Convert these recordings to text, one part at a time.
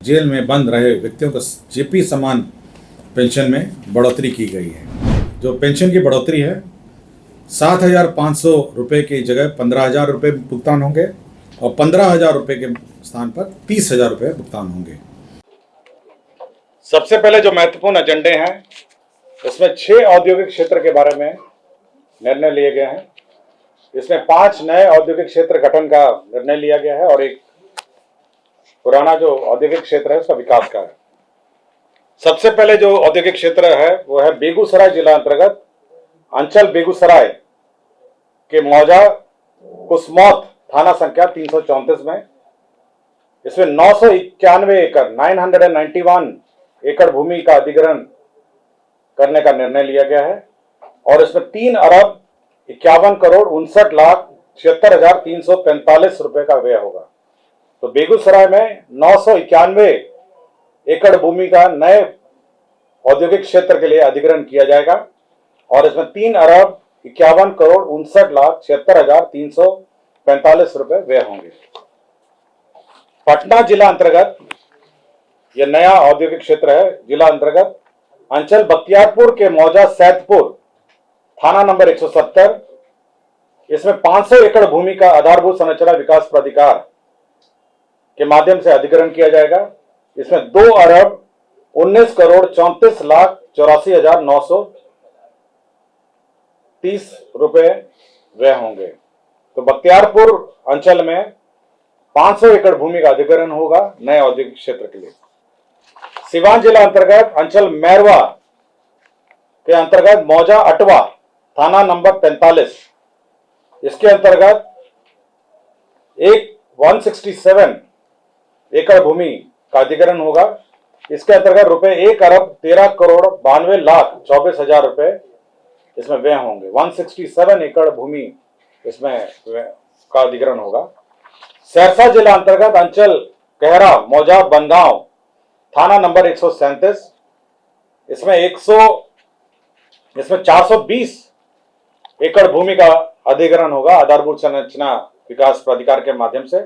Jail में बंद रहे व्यक्तियों को जेपी समान पेंशन में बढ़ोतरी की गई है। जो पेंशन की बढ़ोतरी है 7,500 रुपये की जगह 15,000 रुपये भुगतान होंगे और 15,000 रुपये के स्थान पर 30,000 रुपये भुगतान होंगे। सबसे पहले जो महत्वपूर्ण एजेंडे हैं इसमें 6 औद्योगिक क्षेत्र के बारे में निर्णय लिए गए हैं। इसमें 5 नए औद्योगिक क्षेत्र गठन का निर्णय लिया गया है और एक पुराना जो औद्योगिक क्षेत्र है उसका विकास का है। सबसे पहले जो औद्योगिक क्षेत्र है वो है बेगूसराय जिला अंतर्गत अंचल बेगूसराय के मौजा कुसमौत थाना संख्या 334 में। इसमें 991 एकड़ 991 एकड़ भूमि का अधिग्रहण करने का निर्णय लिया गया है और इसमें 3 अरब 51 करोड़ 59 लाख 76,345 रुपए का व्यय होगा। तो बेगूसराय में 991 एकड़ भूमि का नए औद्योगिक क्षेत्र के लिए अधिग्रहण किया जाएगा और इसमें 3 अरब 51 करोड़ 59 लाख 76,345 रुपए व्यय होंगे। पटना जिला अंतर्गत यह नया औद्योगिक क्षेत्र है। जिला अंतर्गत अंचल बख्तियारपुर के मौजा सैदपुर थाना नंबर 170। इसमें 500 एकड़ भूमि का आधारभूत संरचना विकास प्राधिकार के माध्यम से अधिग्रहण किया जाएगा। इसमें 2 अरब 19 करोड़ 34 लाख 84,930 रुपए व्यय होंगे। तो बख्तियारपुर अंचल में 500 एकड़ भूमि का अधिग्रहण होगा नए औद्योगिक क्षेत्र के लिए। सिवान जिला अंतर्गत अंचल मैरवा के अंतर्गत मौजा अटवा थाना नंबर 45। इसके अंतर्गत 167 एकड़ भूमि का अधिग्रहण होगा। इसके अंतर्गत रुपए 1 अरब 13 करोड़ 92 लाख 24,000 रुपए इसमें व्यय होंगे। 167 एकड़ भूमि इसमें का अधिग्रहण होगा। सहरसा जिला अंतर्गत अंचल कहरा मौजा बनगांव थाना नंबर 137। इसमें 420 एकड़ भूमि का अधिग्रहण होगा आधारभूत संरचना विकास प्राधिकार के माध्यम से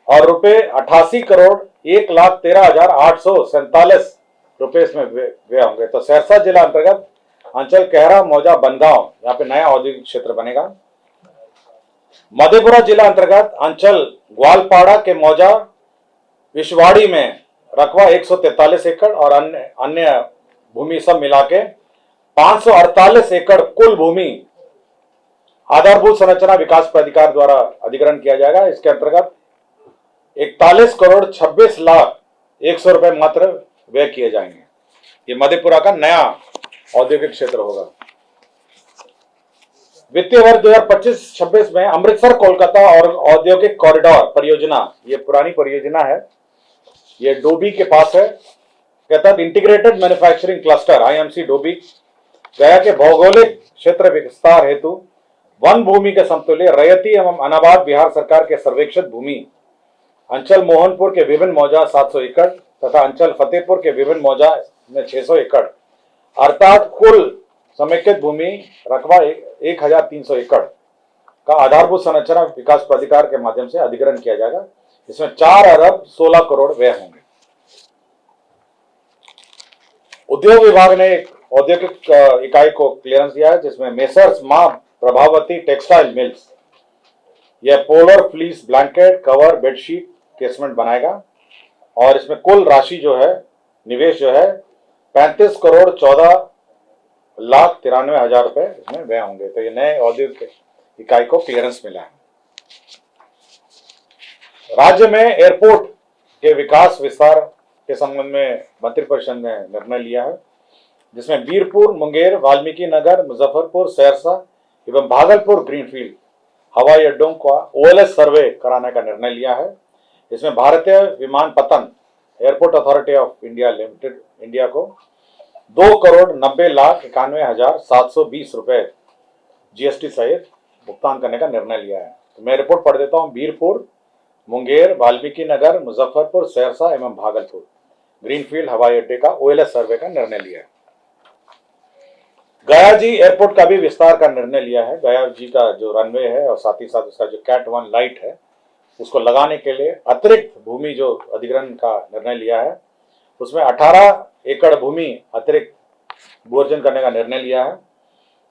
और रुपए 88 करोड़ 1,13,847 रुपए इसमें व्यय होंगे। तो सहरसा जिला अंतर्गत अंचल कहरा मौजा बनगांव यहाँ पे नया औद्योगिक क्षेत्र बनेगा। मधेपुरा जिला अंतर्गत अंचल ग्वालपाड़ा के मौजा विश्वाड़ी में रकबा 143 एकड़ और अन्य भूमि सब मिला के 548 एकड़ कुल भूमि आधारभूत संरचना विकास प्राधिकार द्वारा अधिग्रहण किया जाएगा। इसके अंतर्गत 41 करोड़ 26 लाख 100 रुपए मात्र व्यय किए जाएंगे। ये मधेपुरा का नया औद्योगिक क्षेत्र होगा। वित्तीय वर्ष 2025-26 में अमृतसर कोलकाता और औद्योगिक कॉरिडोर परियोजना, ये पुरानी परियोजना है, ये डोबी के पास है। कहता है integrated manufacturing cluster IMC Dobby गया के भौगोलिक क्षेत्र विस्तार हेतु वन भूमि के समतुल्य रैयती एवं अनाबाद बिहार सरकार के सर्वेक्षित भूमि अंचल मोहनपुर के विभिन्न मौजा 700 एकड़ तथा अंचल फतेहपुर के विभिन्न मौजा में 600 एकड़ अर्थात कुल समेकित भूमि रकबा 1,300 एकड़ का आधारभूत संरचना विकास प्राधिकार के माध्यम से अधिग्रहण किया जाएगा। इसमें 4 अरब 16 करोड़ व्यय होंगे। उद्योग विभाग ने एक औद्योगिक इकाई को क्लियरेंस दिया है जिसमें मेसर्स मां प्रभावती टेक्सटाइल मिल्स यह polar fleece blanket cover bedsheet casement बनाएगा और इसमें कुल राशि जो है निवेश जो है 35 करोड़ 14 लाख 93,000 रुपए इसमें व्यय होंगे। तो ये नए औद्योगिक इकाई को क्लियरेंस मिला है। राज्य में एयरपोर्ट के विकास विस्तार के संबंध में मंत्रिपरिषद ने निर्णय लिया है जिसमें बीरपुर मुंगेर वाल्मीकि नगर मुजफ्फरपुर सहरसा एवं भागलपुर ग्रीनफील्ड हवाई अड्डों का ओएलएस सर्वे कराने का निर्णय लिया है। इसमें भारतीय विमानपत्तन airport authority of India limited India को 2 करोड़ 90 लाख 91,720 रुपए जीएसटी सहित भुगतान करने का निर्णय लिया है। तो मैं रिपोर्ट पढ़ देता हूँ। बीरपुर मुंगेर वाल्मीकि नगर मुजफ्फरपुर सहरसा एवं भागलपुर ग्रीनफील्ड हवाई अड्डे का ओएलएस सर्वे का निर्णय लिया है। गया जी एयरपोर्ट का भी विस्तार का निर्णय लिया है। गया जी का जो रनवे है और साथ ही साथ उसका जो कैट 1 लाइट है उसको लगाने के लिए अतिरिक्त भूमि जो अधिग्रहण का निर्णय लिया है, उसमें 18 एकड़ भूमि अतिरिक्त भू अर्जन करने का निर्णय लिया है,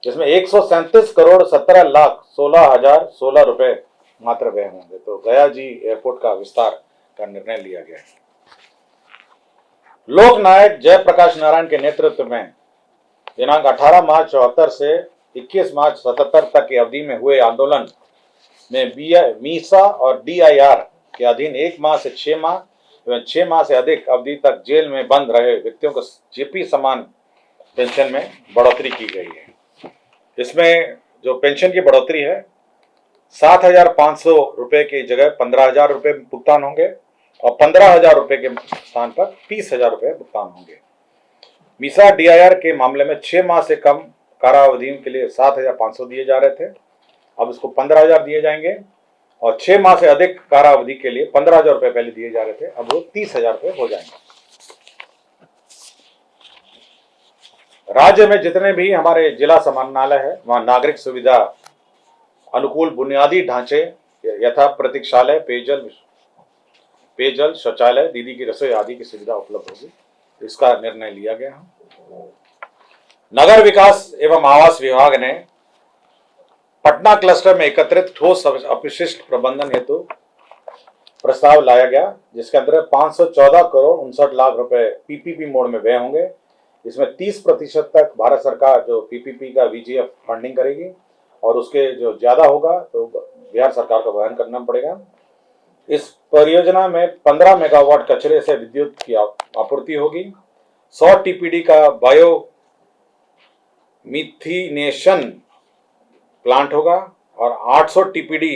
जिसमें 137 करोड़ 17 लाख 16,016 रुपए मात्र व्यय होंगे। तो गया जी एयरपोर्ट का विस्तार का निर्णय लिया गया है। लोक नायक जयप्रकाश नारायण के नेतृत्व में दिनांक 18 मार्च 74 से 21 मार्च 77 तक की अवधि में हुए आंदोलन में मीसा और DIR के अधीन 1 माह से 6 माह एवं 6 माह से अधिक अवधि तक जेल में बंद रहे व्यक्तियों को जेपी समान पेंशन में बढ़ोतरी की गई है। इसमें जो पेंशन की बढ़ोतरी है 7,500 रुपए की जगह 15,000 रुपए भुगतान होंगे और 15,000 रुपए के स्थान पर 30,000 रुपए भुगतान होंगे। मीसा DIR के मामले में 6 माह से कम कारावधि के लिए 7,500 दिए जा रहे थे, अब इसको 15,000 दिए जाएंगे और 6 माह से अधिक कारावधि के लिए 15,000 रुपए पहले दिए जा रहे थे, अब वो 30,000 रुपए हो जाएंगे। राज्य में जितने भी हमारे जिला समाहरणालय है वहां नागरिक सुविधा अनुकूल बुनियादी ढांचे यथा प्रतीक्षालय, पेयजल, शौचालय, दीदी की रसोई आदि की सुविधा उपलब्ध होगी, इसका निर्णय लिया गया है। नगर विकास एवं आवास विभाग ने पटना क्लस्टर में एकत्रित ठोस अपशिष्ट प्रबंधन हेतु प्रस्ताव लाया गया, जिसके अंतर्गत 514 करोड़ 59 लाख रुपए PPP मोड में व्यय होंगे। इसमें 30% तक भारत सरकार जो PPP का VGF फंडिंग करेगी और उसके जो ज्यादा होगा तो बिहार सरकार को वहन करना पड़ेगा। इस परियोजना में 15 मेगावाट कचरे से विद्युत की आपूर्ति होगी, 100 TPD का बायो मिथिनेशन प्लांट होगा और 800 TPD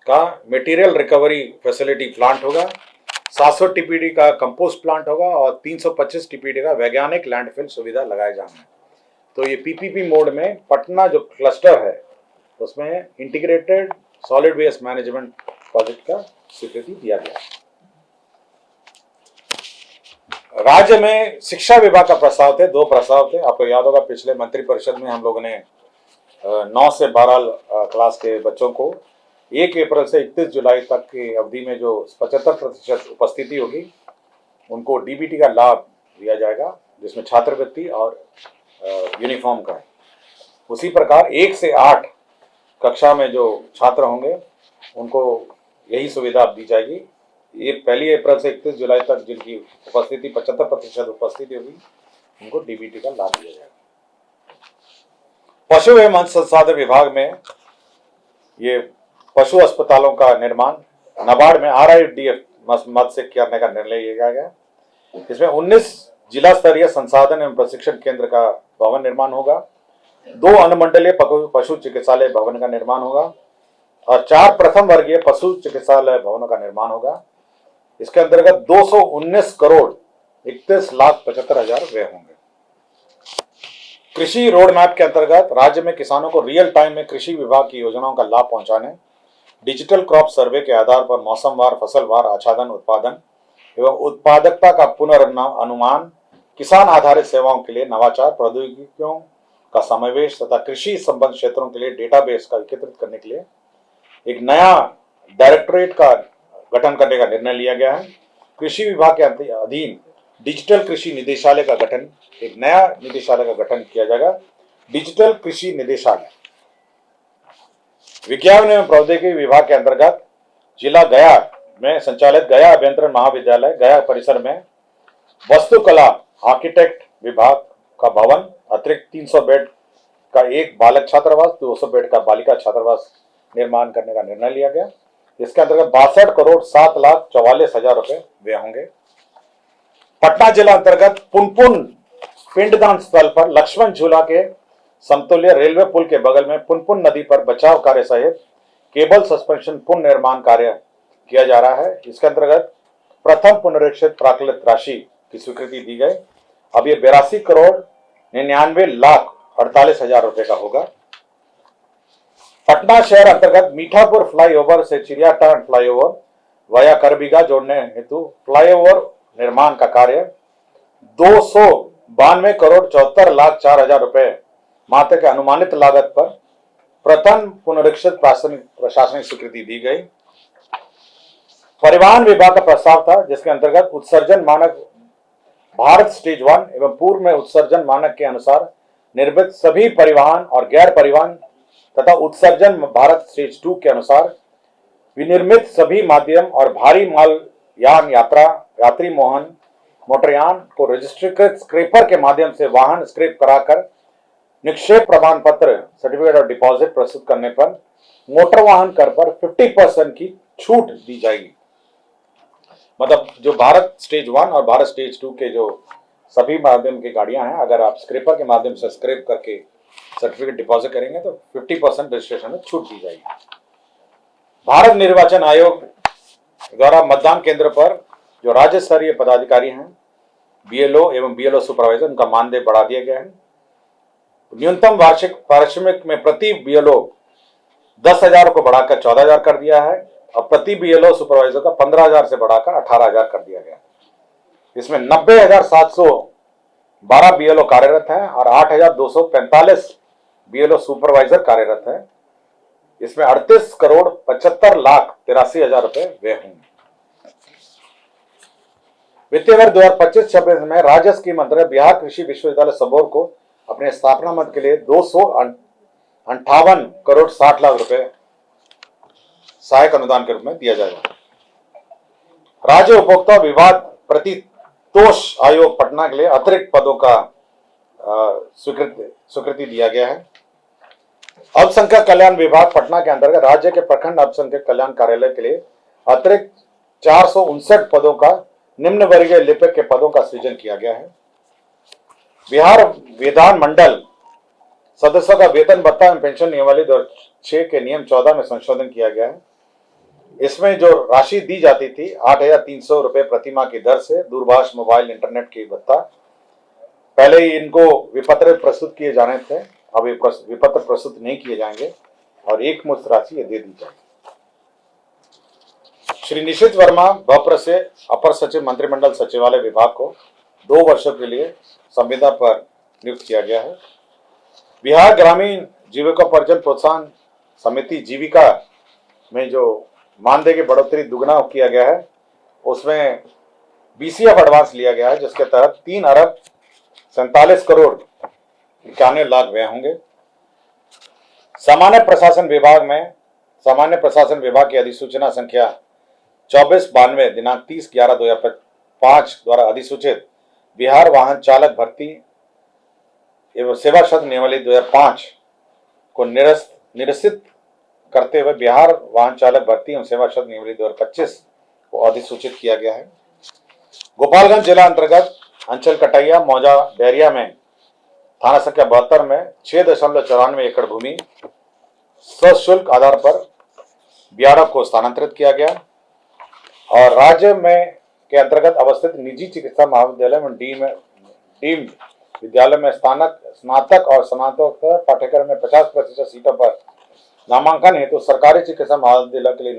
का मटेरियल रिकवरी फैसिलिटी प्लांट होगा, 700 TPD का कंपोस्ट प्लांट होगा और 325 TPD का वैज्ञानिक लैंडफिल सुविधा लगाए जाएंगे। तो ये PPP मोड में पटना जो क्लस्टर है उसमें integrated solid waste management project का स्वीकृति दिया गया। राज्य में शिक्षा विभाग का प्रस्ताव थे, 2 प्रस्ताव थे। आपको याद होगा पिछले मंत्रिपरिषद में हम लोगों ने 9 से 12 क्लास के बच्चों को 1 अप्रैल से 31 जुलाई तक की अवधि में जो 75% उपस्थिति होगी उनको DBT का लाभ दिया जाएगा, जिसमें छात्रवृत्ति और यूनिफॉर्म का है। उसी प्रकार 1 से 8 कक्षा में जो छात्र होंगे उनको यही सुविधा दी जाएगी। ये 1 अप्रैल से 31 जुलाई तक जिनकी उपस्थिति 75% उपस्थिति होगी उनको DBT का लाभ दिया जाएगा। पशु एवं मत्स्य संसाधन विभाग में ये पशु अस्पतालों का निर्माण नाबार्ड में RIDF मद से करने का निर्णय लिया गया। इसमें 19 जिला स्तरीय संसाधन एवं प्रशिक्षण केंद्र का भवन निर्माण होगा, 2 अनुमंडलीय पशु चिकित्सालय भवन का निर्माण होगा और 4 प्रथम वर्गीय पशु चिकित्सालय भवनों का निर्माण होगा। इसके अंतर्गत 219 करोड़ 31 लाख 75 हजार व्यय होंगे। कृषि रोड मैप के अंतर्गत राज्य में किसानों को रियल टाइम में कृषि विभाग की योजनाओं का लाभ पहुंचाने, डिजिटल क्रॉप सर्वे के आधार पर मौसमवार, फसलवार आच्छादन, उत्पादन एवं उत्पादकता का पुनर्अनुमान, किसान आधारित सेवाओं के लिए नवाचार, प्रौद्योगिकियों का समावेश तथा कृषि संबंध क्षेत्रों के लिए डेटाबेस का एकत्रित करने के लिए एक नया डायरेक्टोरेट का गठन करने का निर्णय लिया गया है। कृषि विभाग के अधीन डिजिटल कृषि निदेशालय का गठन, एक नया निदेशालय का गठन किया जाएगा, डिजिटल कृषि निदेशालय। विज्ञान एवं प्रौद्योगिकी विभाग के अंतर्गत जिला गया में संचालित गया अभियंत्रण महाविद्यालय गया परिसर में वस्तुकला आर्किटेक्ट विभाग का भवन, अतिरिक्त 300 बेड का एक बालक छात्रावास, 200 बेड का बालिका छात्रावास निर्माण करने का निर्णय लिया गया। इसके अंतर्गत 62 करोड़ 7 लाख 44 हजार रुपए व्यय होंगे। पटना जिला अंतर्गत पुनपुन पिंडदान स्थल पर लक्ष्मण झूला के समतुल्य रेलवे पुल के बगल में पुनपुन नदी पर बचाव कार्य सहित केबल सस्पेंशन पुनः निर्माण कार्य किया जा रहा है। इसके अंतर्गत प्रथम पुनरीक्षित प्राकृत राशि की स्वीकृति दी गई। अब ये 82 करोड़ 99 लाख 48 हजार रुपए का होगा। पटना शहर अंतर्गत मीठापुर फ्लाईओवर से चिड़ियाटांड फ्लाईओवर वाया करबीघा जोड़ने हेतु फ्लाईओवर निर्माण का कार्य 292 करोड़ 74 लाख 4 हजार रुपए मात्र के अनुमानित लागत पर प्रथम पुनरीक्षित प्रशासनिक स्वीकृति दी गई। परिवहन विभाग का प्रस्ताव था जिसके अंतर्गत उत्सर्जन मानक भारत स्टेज 1 एवं पूर्व में उत्सर्जन मानक के अनुसार निर्मित सभी परिवहन और गैर परिवहन तथा उत्सर्जन भारत स्टेज 2 के अनुसार विनिर्मित सभी माध्यम और भारी माल यान यात्री मोटरयान को रजिस्ट्रीकृत स्क्रैपर के माध्यम से वाहन स्क्रैप कराकर निक्षेप प्रमाण पत्र सर्टिफिकेट ऑफ डिपॉजिट प्रस्तुत करने पर मोटर वाहन कर पर 50% की छूट दी जाएगी। मतलब जो भारत स्टेज 1 और भारत स्टेज 2 के जो सभी माध्यम की गाड़ियां हैं, अगर आप स्क्रैपर के माध्यम से स्क्रैप करके सर्टिफिकेट डिपॉजिट करेंगे तो 50% रजिस्ट्रेशन में छूट दी जाएगी। भारत निर्वाचन आयोग द्वारा मतदान केंद्र पर जो राज्य स्तरीय पदाधिकारी हैं, बीएलओ एवं बीएलओ सुपरवाइजर, उनका मानदेय बढ़ा दिया गया है। न्यूनतम वार्षिक पारिश्रमिक में प्रति बीएलओ 10,000 को बढ़ाकर 14,000 कर दिया है और प्रति बीएलओ सुपरवाइजर का 15,000 से बढ़ाकर 18,000 कर दिया गया। इसमें 90,712 बीएलओ कार्यरत हैं और 8,245 बीएलओ सुपरवाइजर कार्यरत हैं। इसमें 38,75,83,000 रुपए व्यय होंगे। वित्तीय वर्ष 2025-26 में राज्य स्कीम अंतर्गत बिहार कृषि विश्वविद्यालय सबौर को अपने स्थापना मद के लिए 258 करोड़ 60 लाख रुपए सहायक अनुदान के रूप में दिया जाएगा। राज्य उपभोक्ता विवाद प्रतितोष आयोग पटना के लिए अतिरिक्त पदों का स्वीकृति दिया गया है। अल्पसंख्यक कल्याण विभाग पटना के अंतर्गत राज्य के प्रखंड अल्पसंख्यक कल्याण कार्यालय के लिए अतिरिक्त 459 पदों का निम्न वर्गीय लिपिक के पदों का सृजन किया गया है। बिहार विधान मंडल सदस्यों का वेतन भत्ता एवं पेंशन नियमावली 2006 के नियम 14 में संशोधन किया गया है। इसमें जो राशि दी जाती थी 8,300 रुपए प्रति माह की दर से दूरभाष, मोबाइल, इंटरनेट की भत्ता, पहले ही इनको विपत्र प्रस्तुत किए जाने थे, अब विपत्र प्रस्तुत नहीं किए जाएंगे और एक मुश्त राशि ये दे दी जाएगी। श्री निशित वर्मा भप्र से अपर सचिव मंत्रिमंडल सचिवालय विभाग को 2 वर्षों के लिए संविदा पर नियुक्त किया गया है। बिहार ग्रामीण जीविकोपार्जन प्रोत्साहन समिति जीविका में जो मानदेय की बढ़ोतरी दुगना किया गया है, उसमें बीसीएफ एडवांस लिया गया है, जिसके तहत 3,47 करोड़ 91 लाख व्यय होंगे। सामान्य प्रशासन विभाग की अधिसूचना संख्या 2492 दिनांक 30/11/2005 द्वारा अधिसूचित बिहार वाहन चालक भर्ती एवं सेवा शर्त नियमावली 2005 को निरसित करते हुए बिहार वाहन चालक भर्ती एवं सेवा शर्त नियमावली 2025 को अधिसूचित किया गया है। गोपालगंज जिला अंतर्गत अंचल कटैया, मौजा, बैरिया में थाना संख्या 72 में 6.94 एकड़ भूमि सशुल्क आधार पर बीआरओ को स्थानांतरित किया गया और राज्य में के अंतर्गत अवस्थित निजी चिकित्सा महाविद्यालय में डीम्ड विद्यालय में स्नातक और स्नातकोत्तर पाठ्यक्रम में 50% सीटों पर नामांकन हेतु सरकारी चिकित्सा महाविद्यालय के लिए